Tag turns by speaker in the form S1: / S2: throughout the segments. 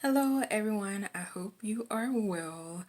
S1: Hello everyone, I hope you are well.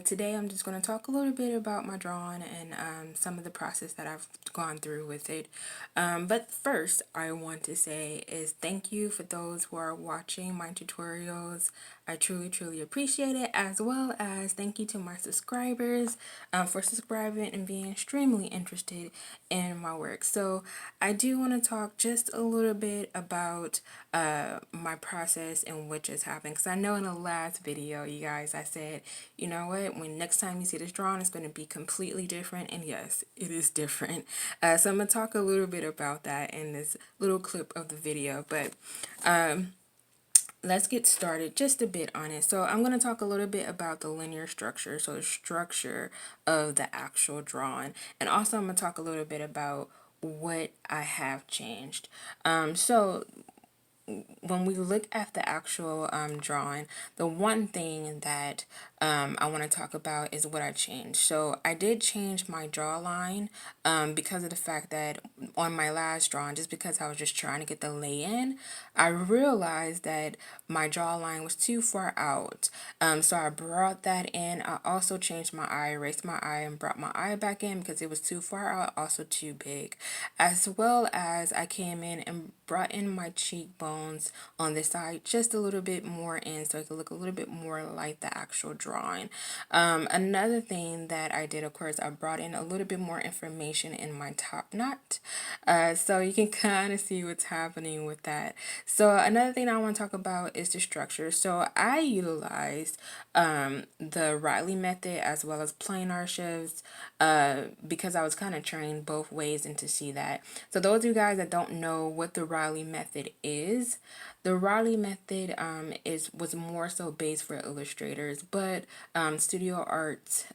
S1: Today I'm just going to talk a little bit about my drawing and some of the process that I've gone through with it. But first I want to say is thank you for those who are watching my tutorials. I truly appreciate it, as well as thank you to my subscribers for subscribing and being extremely interested in my work. So I do want to talk just a little bit about my process and which is happening, because I know in the last video, you guys, I said, you know what, when next time you see this drawing, it's going to be completely different, and yes, it is different. So I'm going to talk a little bit about that in this little clip of the video, but let's get started just a bit on it. So I'm going to talk a little bit about the linear structure, so the structure of the actual drawing, and also I'm going to talk a little bit about what I have changed. So when we look at the actual drawing, the one thing that I want to talk about is what I changed. So I did change my draw line because of the fact that on my last drawing, just because I was just trying to get the lay in, I realized that my draw line was too far out. So I brought that in. I also changed my eye, erased my eye, and brought my eye back in because it was too far out, also too big. As well as I came in and brought in my cheekbones on this side just a little bit more in, so it could look a little bit more like the actual drawing. Another thing that I did, of course, I brought in a little bit more information in my top knot, so you can kind of see what's happening with that. So another thing I want to talk about is the structure. So I utilized the Riley method as well as planar shifts because I was kind of trained both ways and to see that. So those of you guys that don't know what the Riley method is, the Riley method was more so based for illustrators, but studio arts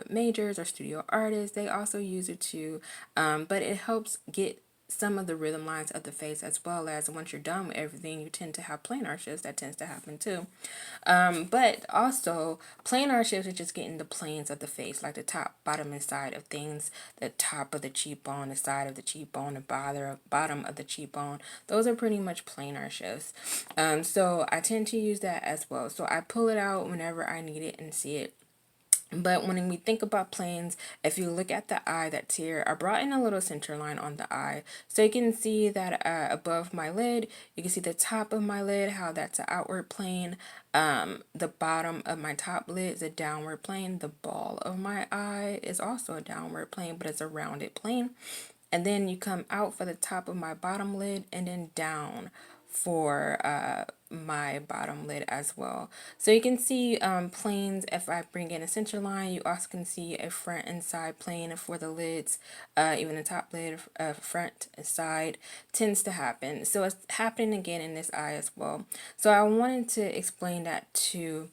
S1: majors or studio artists, they also use it too, but it helps get some of the rhythm lines of the face, as well as once you're done with everything, you tend to have planar shifts. That tends to happen too. But also, planar shifts are just getting the planes of the face, like the top, bottom, and side of things, the top of the cheekbone, the side of the cheekbone, the bottom of the cheekbone. Those are pretty much planar shifts. So I tend to use that as well. So I pull it out whenever I need it and see it. But when we think about planes, if you look at the eye that's here, I brought in a little center line on the eye. So you can see that above my lid, you can see the top of my lid, how that's an outward plane. The bottom of my top lid is a downward plane. The ball of my eye is also a downward plane, but it's a rounded plane. And then you come out for the top of my bottom lid and then down for my bottom lid as well. So you can see planes. If I bring in a center line, you also can see a front and side plane for the lids. Even the top lid, front and side tends to happen. So it's happening again in this eye as well. So I wanted to explain that to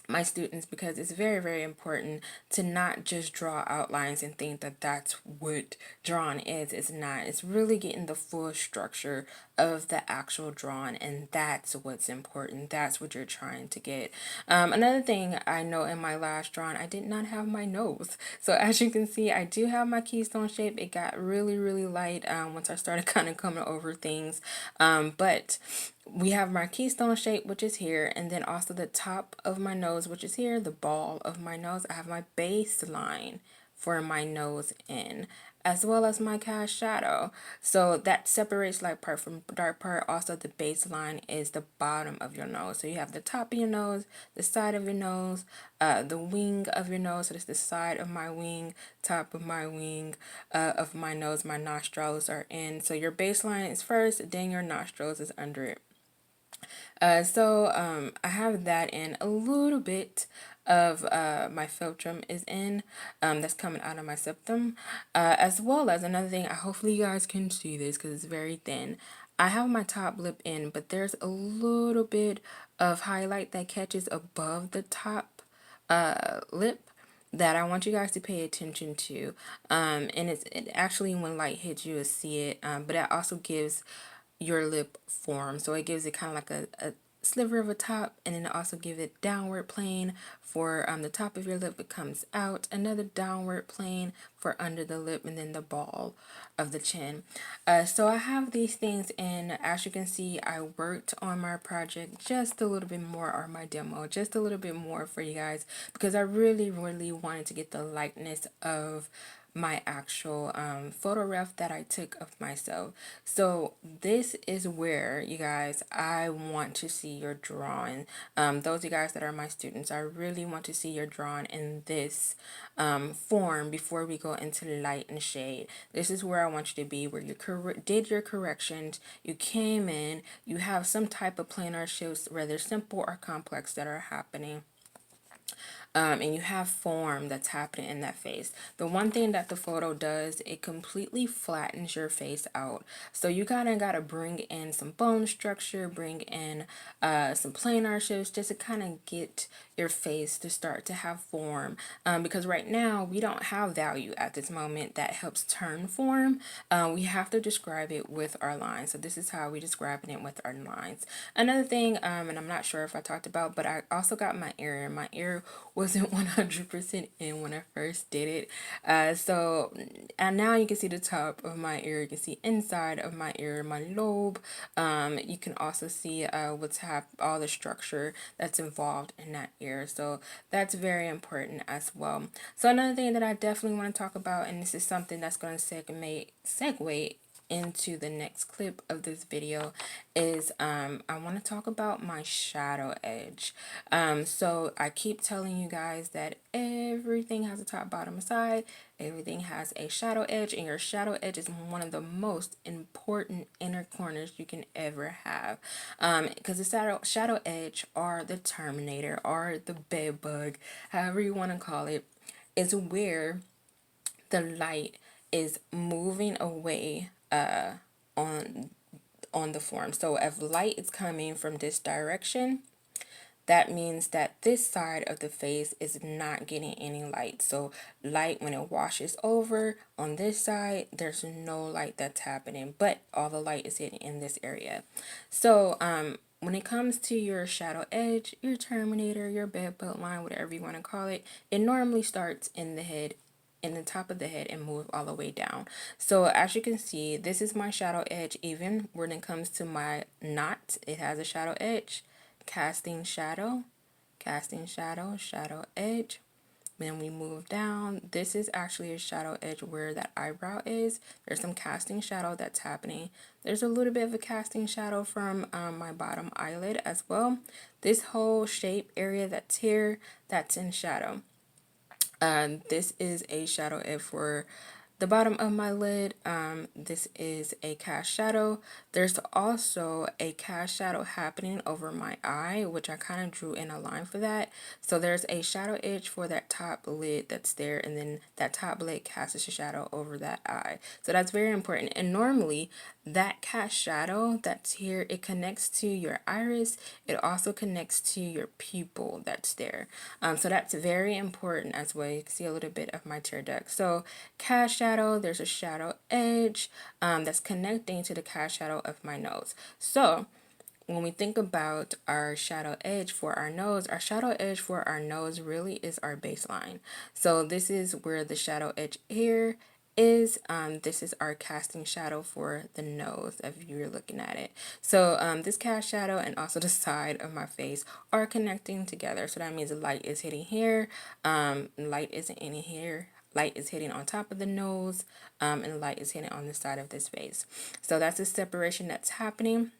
S1: my students, because it's very important to not just draw outlines and think that that's what drawing is. It's not. It's really getting the full structure of the actual drawing, and that's what's important. That's what you're trying to get. Another thing I know, in my last drawing, I did not have my nose. So as you can see, I do have my keystone shape. It got really light once I started kind of coming over things, but we have my keystone shape, which is here, and then also the top of my nose, which is here, the ball of my nose. I have my baseline for my nose in, as well as my cast shadow. So that separates light part from dark part. Also, the baseline is the bottom of your nose. So you have the top of your nose, the side of your nose, the wing of your nose. So that's the side of my wing, top of my wing, of my nose. My nostrils are in. So your baseline is first, then your nostrils is under it. So I have that in. A little bit of my philtrum is in, that's coming out of my septum, as well as another thing. Hopefully you guys can see this because it's very thin. I have my top lip in, but there's a little bit of highlight that catches above the top lip that I want you guys to pay attention to. And it actually, when light hits, you will see it, but it also gives your lip form. So it gives it kind of like a sliver of a top, and then also give it downward plane for the top of your lip. It comes out, another downward plane for under the lip, and then the ball of the chin. So I have these things, and as you can see, I worked on my project just a little bit more, or my demo just a little bit more for you guys, because I really wanted to get the likeness of my actual photo ref that I took of myself. So this is where, you guys, I want to see your drawing. Those of you guys that are my students, I really want to see your drawing in this form before we go into light and shade. This is where I want you to be, where you did your corrections, you came in, you have some type of planar shifts, whether simple or complex, that are happening. And you have form that's happening in that face. The one thing that the photo does, it completely flattens your face out. So you kind of got to bring in some bone structure, bring in some planar shifts, just to kind of get your face to start to have form. Because right now we don't have value at this moment that helps turn form. We have to describe it with our lines. So this is how we describe it with our lines. Another thing, and I'm not sure if I talked about, but I also got my ear. My ear wasn't 100% in when I first did it. And now you can see the top of my ear. You can see inside of my ear, my lobe. You can also see all the structure that's involved in that ear. So that's very important as well. So another thing that I definitely want to talk about, and this is something that's going to segue into the next clip of this video, is I want to talk about my shadow edge. So I keep telling you guys that everything has a top, bottom, side. Everything has a shadow edge, and your shadow edge is one of the most important inner corners you can ever have. Because the shadow edge, or the terminator, or the bed bug, however you want to call it, is where the light is moving away on the form. So if light is coming from this direction, that means that this side of the face is not getting any light. So light, when it washes over on this side, there's no light that's happening, but all the light is hitting in this area. So when it comes to your shadow edge, your terminator, your bedbug line, whatever you want to call it, it normally starts in the head, in the top of the head, and move all the way down. So as you can see, this is my shadow edge. Even when it comes to my knot, it has a shadow edge, casting shadow, shadow edge. Then we move down. This is actually a shadow edge where that eyebrow is. There's some casting shadow that's happening. There's a little bit of a casting shadow from my bottom eyelid as well. This whole shape area that's here, that's in shadow. This is a shadow edge for the bottom of my lid. This is a cast shadow. There's also a cast shadow happening over my eye, which I kind of drew in a line for that. So there's a shadow edge for that top lid that's there, and then that top lid casts a shadow over that eye. So that's very important. And normally that cast shadow that's here, it connects to your iris. It also connects to your pupil that's there. So that's very important as well. You can see a little bit of my tear duct. So cast shadow, there's a shadow edge that's connecting to the cast shadow of my nose. So when we think about our shadow edge for our nose really is our baseline. So this is where the shadow edge here is. This is our casting shadow for the nose if you're looking at it. So this cast shadow and also the side of my face are connecting together. So that means the light is hitting here, light isn't in here. Light is hitting on top of the nose, and light is hitting on the side of this face. So that's the separation that's happening.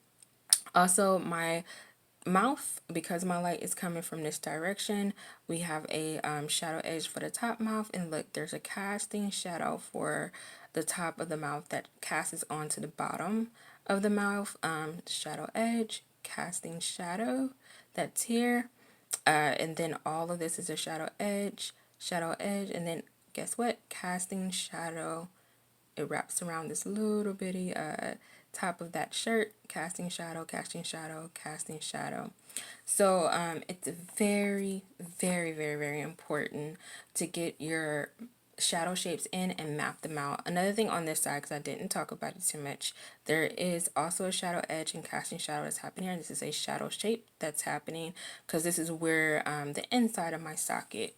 S1: Also, my mouth, because my light is coming from this direction, we have a shadow edge for the top mouth, and look, there's a casting shadow for the top of the mouth that casts onto the bottom of the mouth. Shadow edge, casting shadow, that's here, and then all of this is a shadow edge, and then guess what? Casting shadow. It wraps around this little bitty top of that shirt, casting shadow, casting shadow, casting shadow. So it's very important to get your shadow shapes in and map them out. Another thing on this side, because I didn't talk about it too much, there is also a shadow edge and casting shadow that's happening here. This is a shadow shape that's happening because this is where the inside of my socket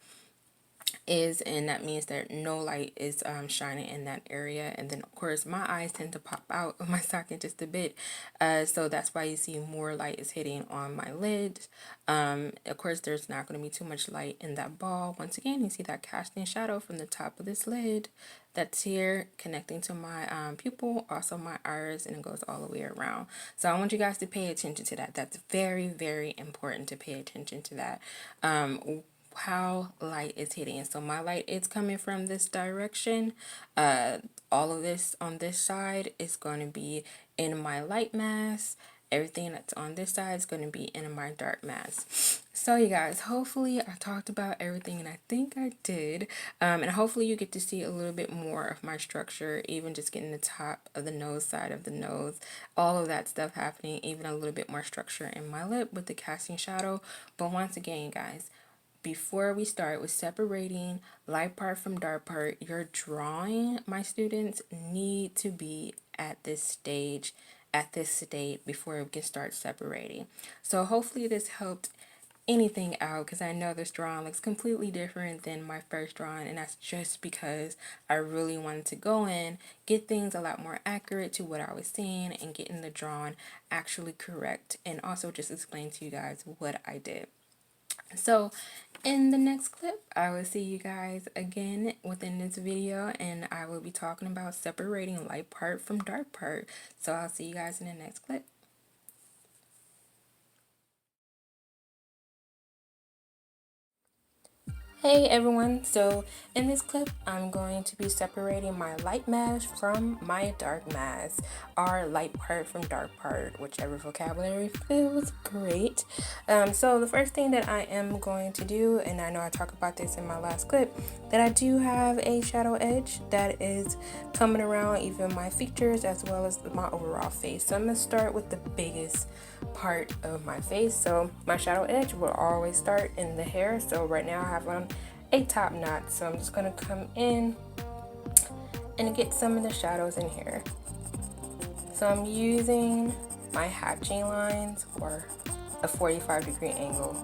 S1: is, and that means that no light is shining in that area. And then of course my eyes tend to pop out of my socket just a bit, so that's why you see more light is hitting on my lid. Of course there's not going to be too much light in that ball. Once again, you see that casting shadow from the top of this lid that's here connecting to my pupil, also my iris, and it goes all the way around. So I want you guys to pay attention to that. That's very, very important to pay attention to that. How light is hitting. So my light is coming from this direction. All of this on this side is going to be in my light mask. Everything that's on this side is going to be in my dark mask. So you guys, hopefully I talked about everything, and I think I did. And hopefully you get to see a little bit more of my structure, even just getting the top of the nose, side of the nose, all of that stuff happening, even a little bit more structure in my lip with the casting shadow. But once again, guys, before we start with separating light part from dark part, your drawing, my students, need to be at this stage, at this state before we can start separating. So hopefully this helped anything out, because I know this drawing looks completely different than my first drawing, and that's just because I really wanted to go in, get things a lot more accurate to what I was seeing, and getting the drawing actually correct, and also just explain to you guys what I did. So in the next clip, I will see you guys again within this video, and I will be talking about separating light part from dark part. So I'll see you guys in the next clip. Hey everyone, so in this clip I'm going to be separating my light mask from my dark mask, or light part from dark part, whichever vocabulary feels great. So the first thing that I am going to do, and I know I talked about this in my last clip, that I do have a shadow edge that is coming around even my features as well as my overall face. So I'm going to start with the biggest part of my face. So my shadow edge will always start in the hair. So right now I have on a top knot, so I'm just going to come in and get some of the shadows in here. So I'm using my hatching lines, or a 45-degree angle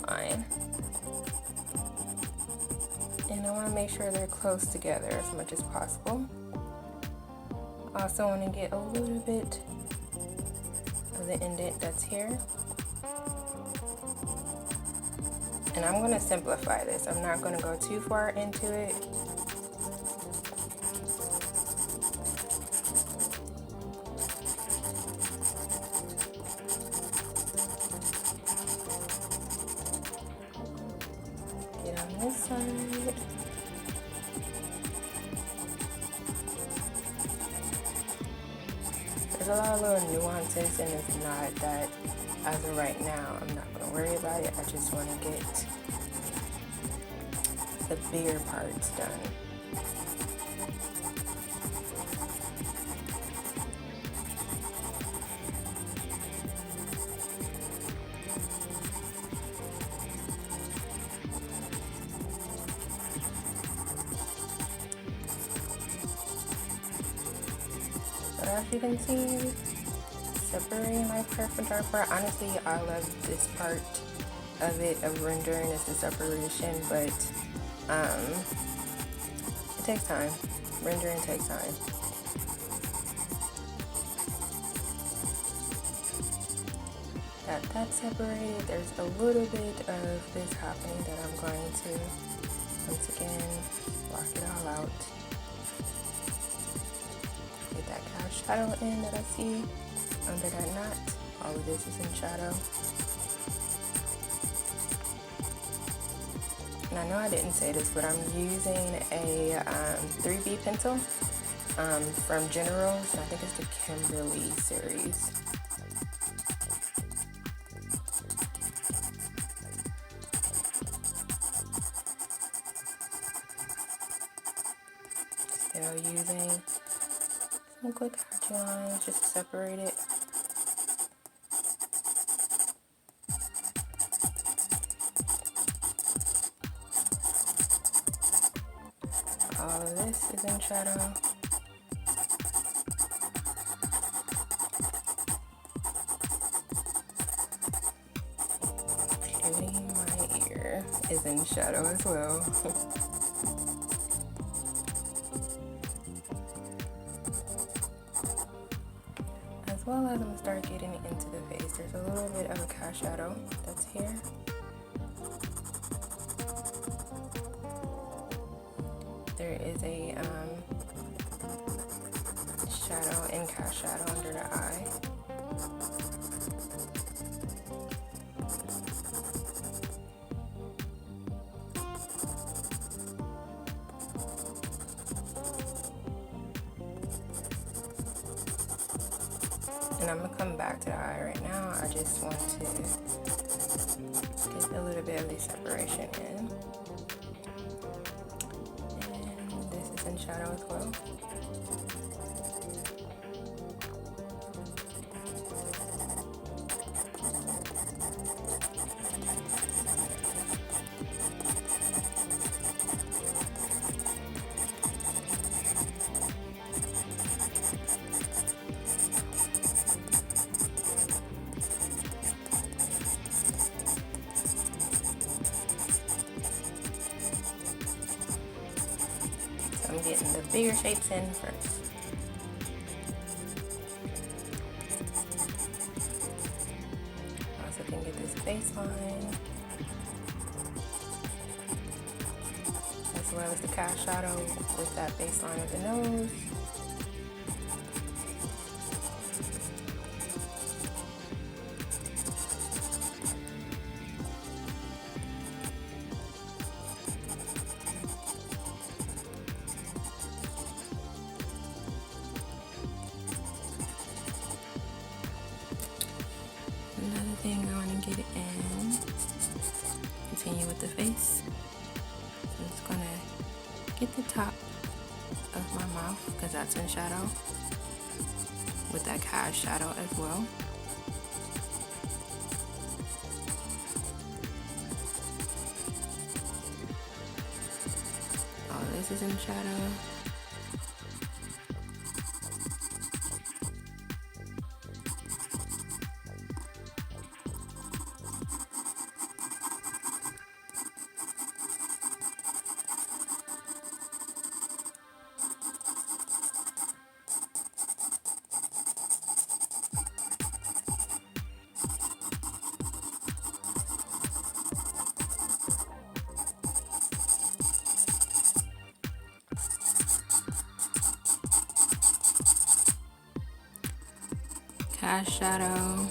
S1: line, and I want to make sure they're close together as much as possible. Also want to get a little bit of the indent that's here. And I'm going to simplify this. I'm not going to go too far into it. Get on this side. There's a lot of little nuances, and it's not that, as of right now, I'm not going to worry about it. I just want to get the bigger parts done. So as you can see, separating light part from dark part. Honestly, I love this part of it, of rendering, is the separation, but it takes time. Rendering takes time. That's separated. There's a little bit of this happening that I'm going to, once again, block it all out. Get that cast shadow in that I see under that knot. All of this is in shadow. And I know I didn't say this, but I'm using a 3B pencil from Generals, and I think it's the Kimberly series. Still using some quick hatching lines just to separate it. All of this is in shadow. Including my ear is in shadow as well. As well as I'm going to start getting into the face. There's a little bit of a cast shadow that's here. There is a shadow and cast shadow under the eye. And I'm going to come back to the eye right now. I just want to get a little bit of the separation in. And this is in shadow as well. I'm getting the bigger shapes in first. Also can get this baseline, as well as the cast shadow with that baseline of the nose. Another thing I want to get it in, continue with the face. So I'm just going to get the top of my mouth because that's in shadow with that cast shadow as well. All this is in shadow. Cast shadow.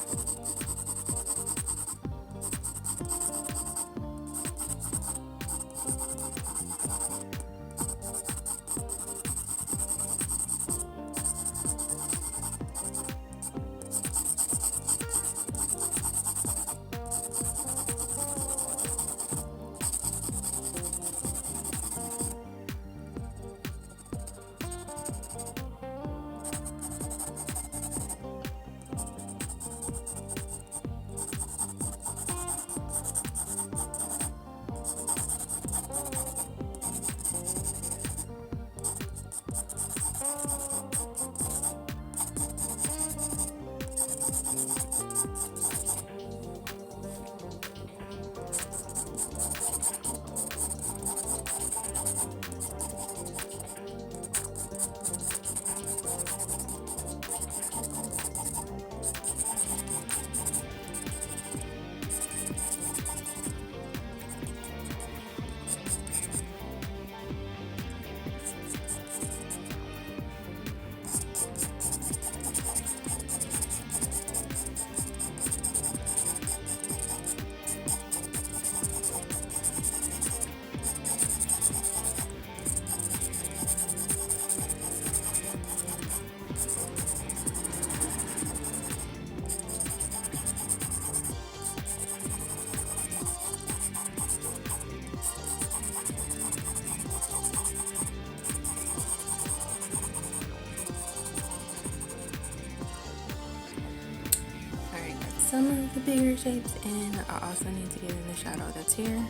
S1: Some of the bigger shapes, and I also need to get in the shadow that's here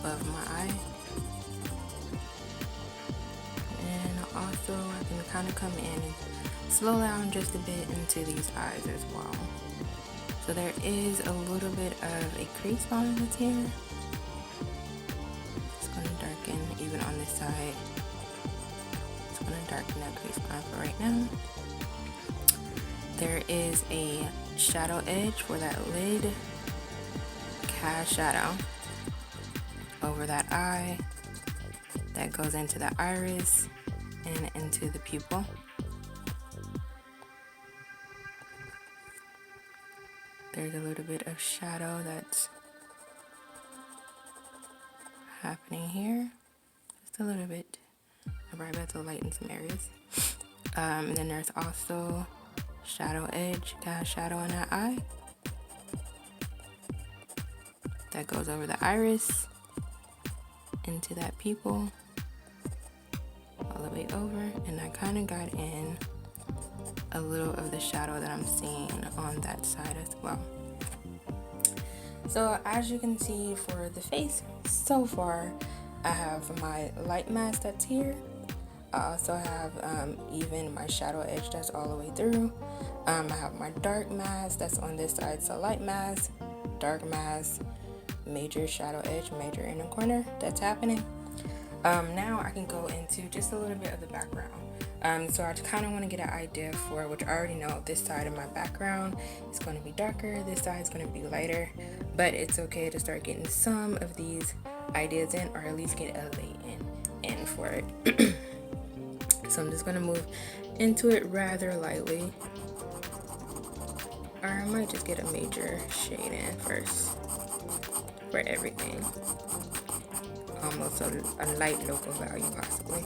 S1: above my eye. kind of come in and slow down just a bit into these eyes as well. So there is a little bit of a crease line that's here. It's going to darken even on this side. It's going to darken that crease line for right now. There is a shadow edge for that lid, cast shadow over that eye that goes into the iris and into the pupil. There's a little bit of shadow that's happening here, just a little bit. I'm right about to lighten some areas. And then there's also shadow edge, cast shadow in that eye that goes over the iris into that pupil all the way over, and I kind of got in a little of the shadow that I'm seeing on that side as well. So as you can see for the face so far, I have my light mask that's here. I also have even my shadow edge that's all the way through. I have my dark mask that's on this side, so light mask, dark mask, major shadow edge, major inner corner that's happening. Now I can go into just a little bit of the background. So I kind of want to get an idea for, which I already know this side of my background is going to be darker, this side is going to be lighter, but it's okay to start getting some of these ideas in, or at least get a lay in for it. So I'm just going to move into it rather lightly, or I might just get a major shade in first for everything, almost a light local value possibly.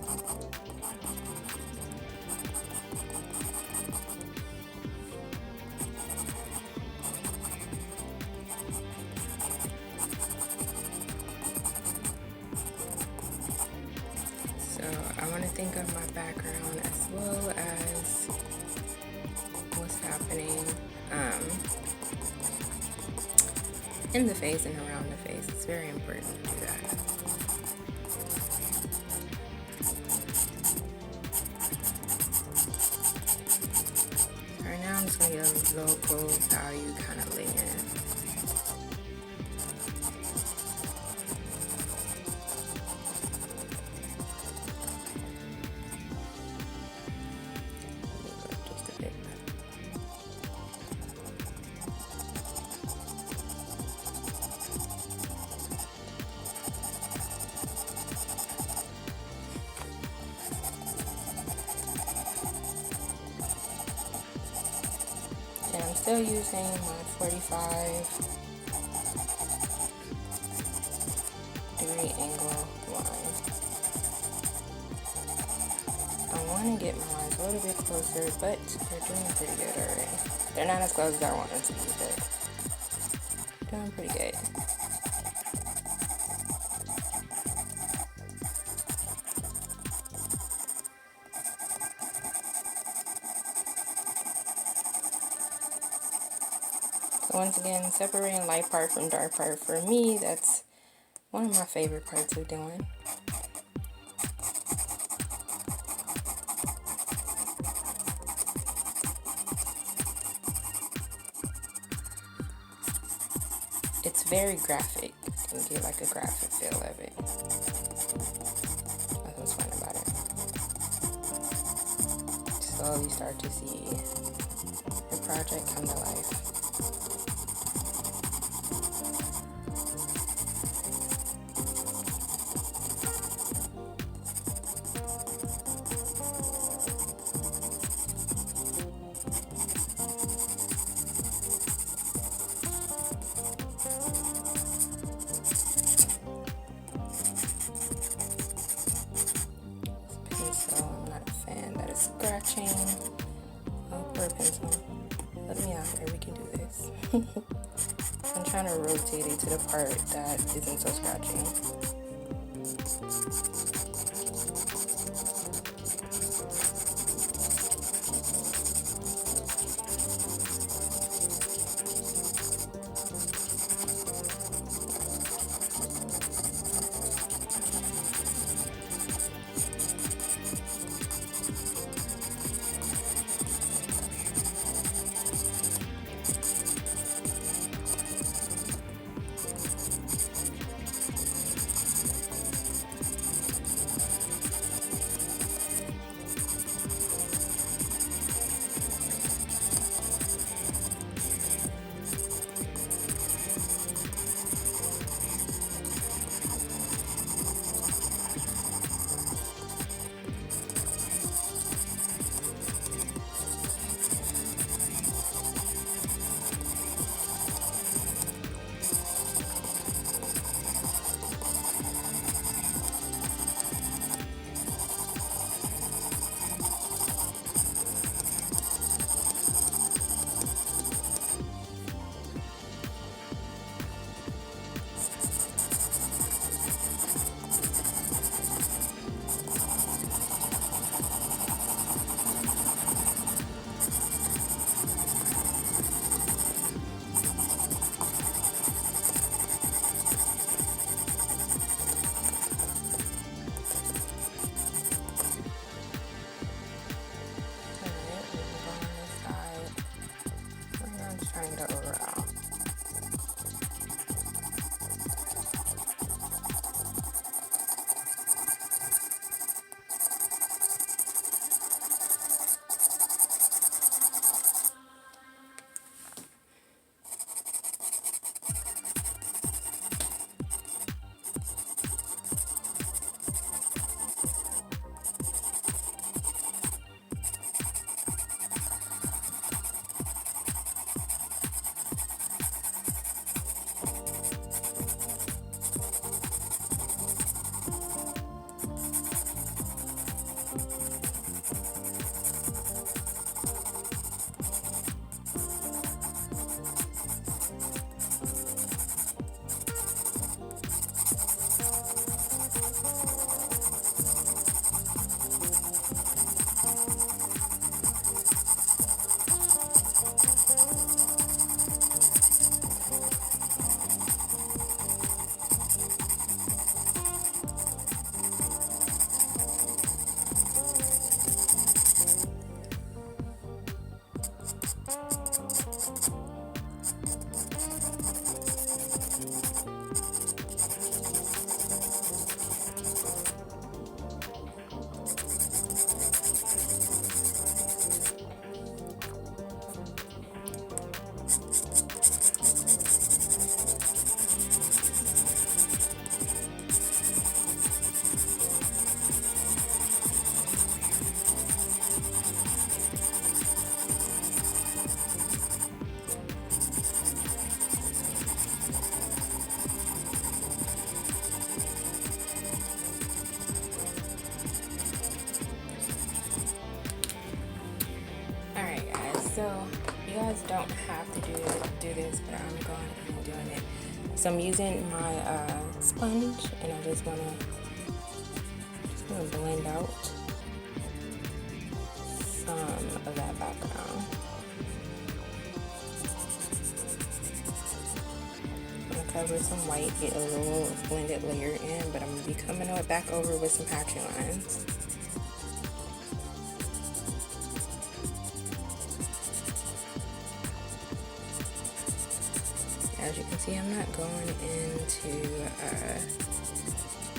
S1: I want to think of my background as well as what's happening in the face and around the face. It's very important to do that. Right now I'm just going to get a local value kind of lay in. And I'm still using my 45-degree angle line. I want to get my lines a little bit closer, but they're doing pretty good already. They're not as close as I want them to be, but doing pretty good. Once again, separating light part from dark part, for me, that's one of my favorite parts of doing. It's very graphic. You can get like a graphic feel of it. That's what's fun about it. Slowly start to see the project come to life. Scratching. Oh, poor pencil. Let me out here, we can do this. I'm trying to rotate it to the part that isn't so scratchy. So you guys don't have to do this, but I'm going and doing it. So I'm using my sponge, and I just wanna blend out some of that background. I'm gonna cover some white, get a little blended layer in, but I'm gonna be coming back over with some hatching lines. As you can see, I'm not going into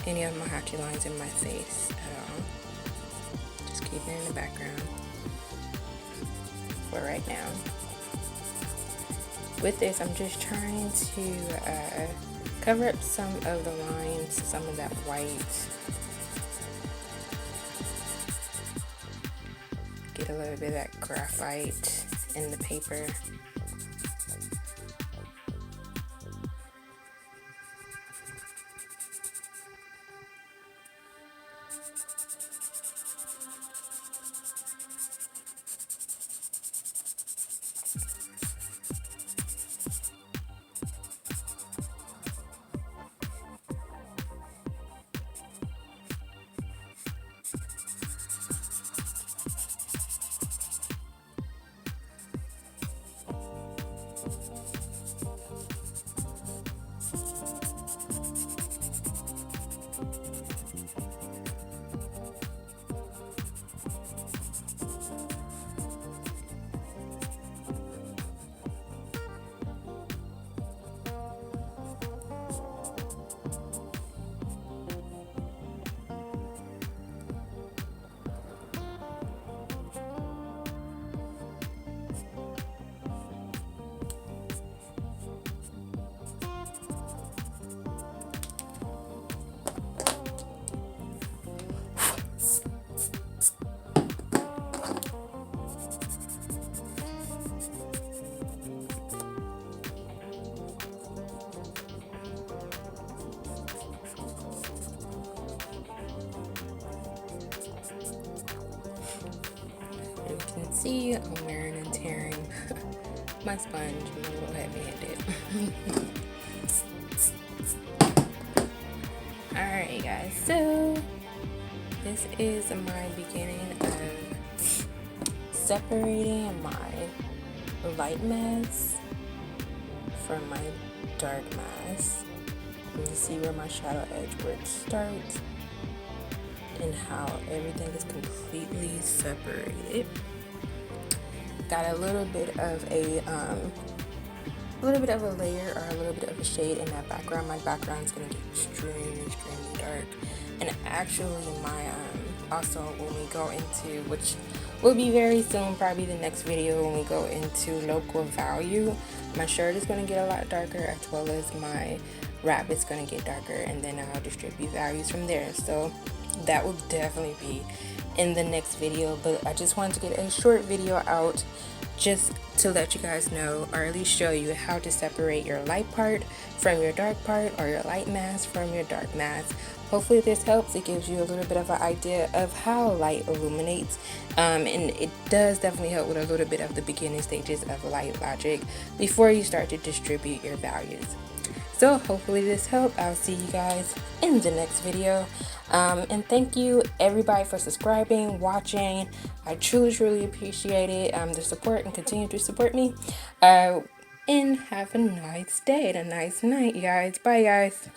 S1: any of my hatchet lines in my face at all. Just keep it in the background for right now. With this, I'm just trying to cover up some of the lines, some of that white. Get a little bit of that graphite in the paper. You can see I'm wearing and tearing my sponge. I'm a little heavy-handed. Alright guys, so this is my beginning of separating my light mask from my dark mask. You can see where my shadow edge work starts and how everything is completely separated. Got a little bit of a layer or a little bit of a shade in that background. My background is gonna get extremely dark. And actually, my also when we go into, which will be very soon, probably the next video, when we go into local value, my shirt is gonna get a lot darker, as well as my wrap is gonna get darker, and then I'll distribute values from there. So that will definitely be in the next video, but I just wanted to get a short video out just to let you guys know, or at least show you how to separate your light part from your dark part, or your light mask from your dark mask. Hopefully this helps. It gives you a little bit of an idea of how light illuminates, and it does definitely help with a little bit of the beginning stages of light logic before you start to distribute your values. So hopefully this helped. I'll see you guys in the next video. And thank you everybody for subscribing, watching. I truly appreciate it, the support, and continue to support me. And have a nice day and a nice night, guys. Bye, guys.